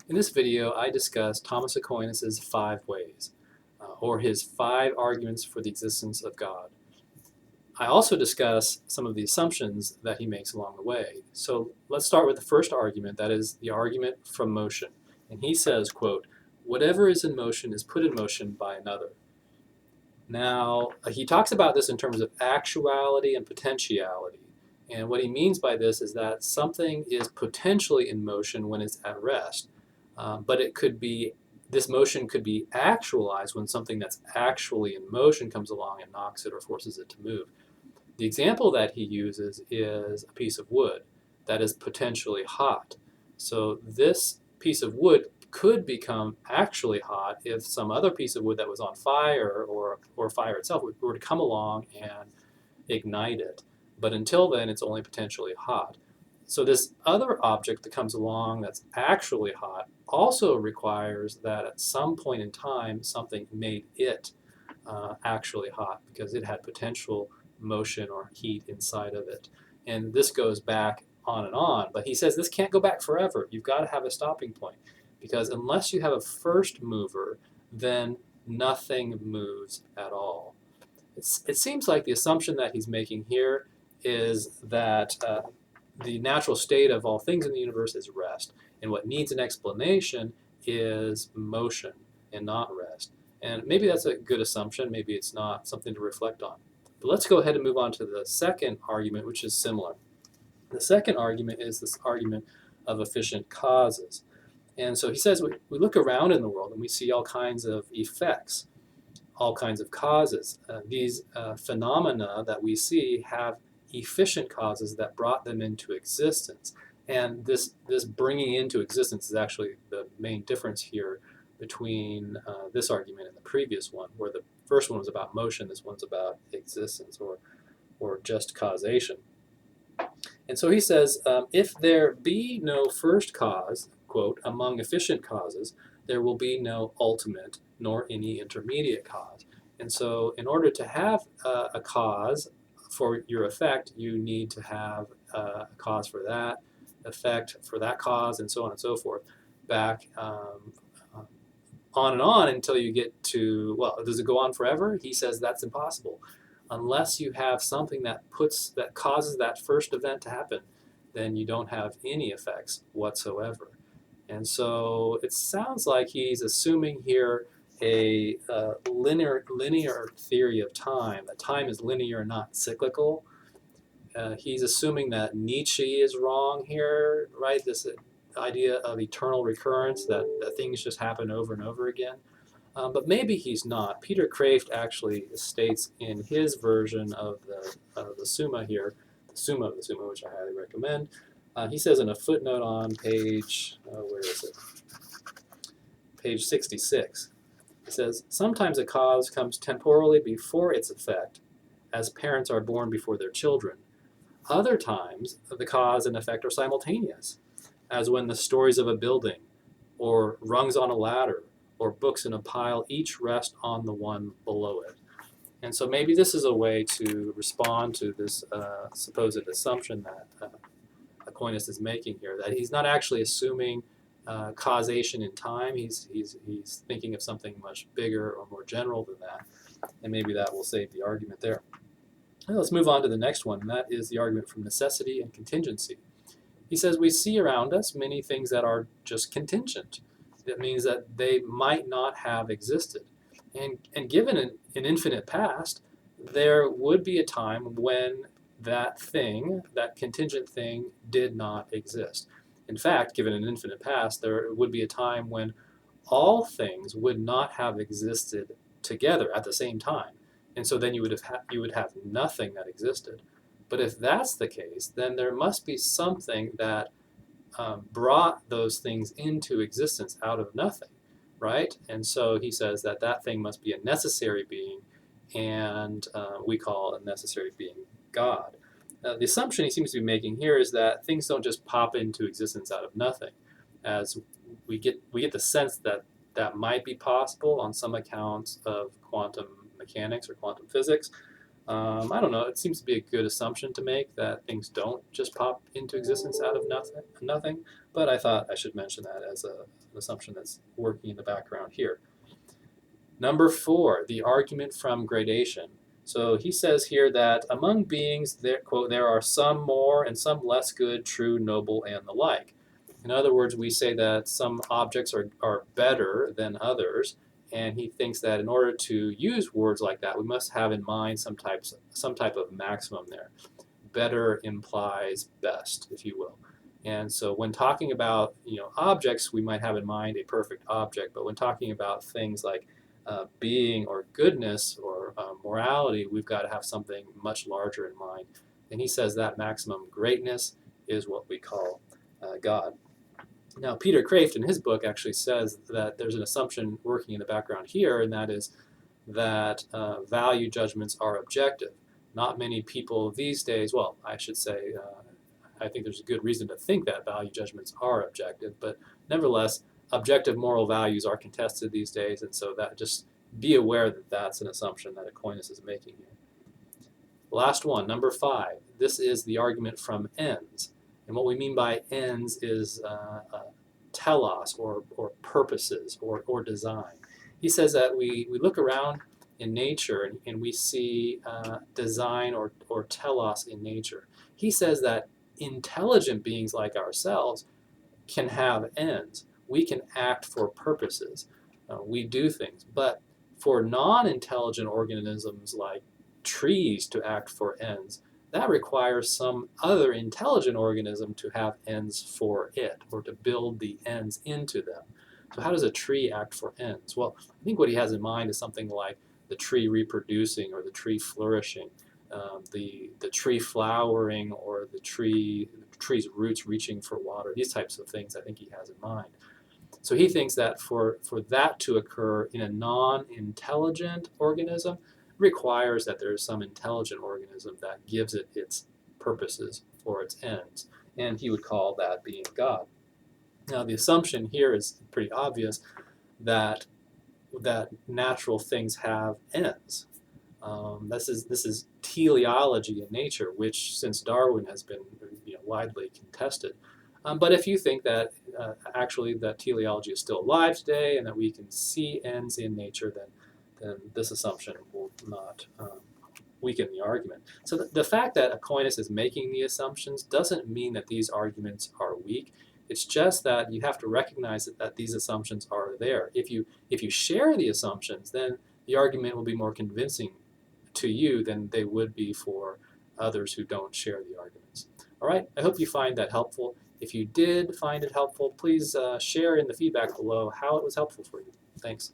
In this video, I discuss Thomas Aquinas' 5 ways, or his 5 arguments for the existence of God. I also discuss some of the assumptions that he makes along the way. So let's start with the first argument, that is the argument from motion. And he says, quote, "Whatever is in motion is put in motion by another." Now, he talks about this in terms of actuality and potentiality. And what he means by this is that something is potentially in motion when it's at rest. But this motion could be actualized when something that's actually in motion comes along and knocks it or forces it to move. The example that he uses is a piece of wood that is potentially hot. So this piece of wood could become actually hot if some other piece of wood that was on fire or fire itself were to come along and ignite it. But until then, it's only potentially hot. So this other object that comes along that's actually hot also requires that at some point in time something made it actually hot because it had potential motion or heat inside of it. And this goes back on and on, but he says this can't go back forever. You've got to have a stopping point, because unless you have a first mover, then nothing moves at all. It seems like the assumption that he's making here is that the natural state of all things in the universe is rest, and what needs an explanation is motion and not rest. And maybe that's a good assumption, maybe it's not, something to reflect on. But let's go ahead and move on to the second argument, which is similar. The second argument is this argument of efficient causes. And so he says we look around in the world and we see all kinds of effects, all kinds of causes. These phenomena that we see have efficient causes that brought them into existence. And this bringing into existence is actually the main difference here between this argument and the previous one, where the first one was about motion, this one's about existence or just causation. And so he says, if there be no first cause, quote, among efficient causes, there will be no ultimate nor any intermediate cause. And so in order to have a cause for your effect, you need to have a cause for that effect, for that cause, and so on and so forth, back on and on until you get to, well, does it go on forever? He says that's impossible. Unless you have something that causes that first event to happen, then you don't have any effects whatsoever. And so it sounds like he's assuming here a linear theory of time, that time is linear, not cyclical. He's assuming that Nietzsche is wrong here, right? This idea of eternal recurrence, that things just happen over and over again. But maybe he's not. Peter Kraft actually states in his version of the Summa here, the Summa of the Summa, which I highly recommend, he says in a footnote on page, where is it? Page 66. He says, sometimes a cause comes temporally before its effect, as parents are born before their children. Other times, the cause and effect are simultaneous, as when the stories of a building, or rungs on a ladder, or books in a pile each rest on the one below it. And so maybe this is a way to respond to this supposed assumption that Aquinas is making here, that he's not actually assuming causation in time. He's thinking of something much bigger or more general than that, and maybe that will save the argument there. Now let's move on to the next one, and that is the argument from necessity and contingency. He says we see around us many things that are just contingent. That means that they might not have existed. And given an infinite past, there would be a time when that thing, that contingent thing, did not exist. In fact, given an infinite past, there would be a time when all things would not have existed together at the same time. And so then you would have nothing that existed. But if that's the case, then there must be something that brought those things into existence out of nothing, right? And so he says that that thing must be a necessary being, and we call a necessary being God. The assumption he seems to be making here is that things don't just pop into existence out of nothing, as we get the sense that that might be possible on some accounts of quantum mechanics or quantum physics. I don't know, it seems to be a good assumption to make, that things don't just pop into existence out of nothing. but I thought I should mention that as an assumption that's working in the background here. Number 4, the argument from gradation. So he says here that among beings, there, quote, there are some more and some less good, true, noble, and the like. In other words, we say that some objects are better than others, and he thinks that in order to use words like that, we must have in mind some type of maximum there. Better implies best, if you will. And so when talking about objects, we might have in mind a perfect object, but when talking about things like being or goodness or morality, we've got to have something much larger in mind. And he says that maximum greatness is what we call God. Now, Peter Kraft in his book actually says that there's an assumption working in the background here, and that is that value judgments are objective. Not many people these days, well, I should say, I think there's a good reason to think that value judgments are objective, but nevertheless, objective moral values are contested these days, and so that just be aware that that's an assumption that Aquinas is making here. Last one, number 5. This is the argument from ends. And what we mean by ends is telos, or purposes, or design. He says that we look around in nature and we see design or telos in nature. He says that intelligent beings like ourselves can have ends. We can act for purposes. We do things. But for non-intelligent organisms like trees to act for ends, that requires some other intelligent organism to have ends for it, or to build the ends into them. So how does a tree act for ends? Well, I think what he has in mind is something like the tree reproducing, or the tree flourishing, the tree flowering, or the tree's roots reaching for water. These types of things I think he has in mind. So he thinks that for that to occur in a non-intelligent organism requires that there is some intelligent organism that gives it its purposes or its ends. And he would call that being God. Now the assumption here is pretty obvious that natural things have ends. This is teleology in nature, which since Darwin has been widely contested. But if you think that actually that teleology is still alive today and that we can see ends in nature, then this assumption will not weaken the argument. So the fact that Aquinas is making the assumptions doesn't mean that these arguments are weak. It's just that you have to recognize that these assumptions are there. If you share the assumptions, then the argument will be more convincing to you than they would be for others who don't share the arguments. All right, I hope you find that helpful. If you did find it helpful, please share in the feedback below how it was helpful for you. Thanks.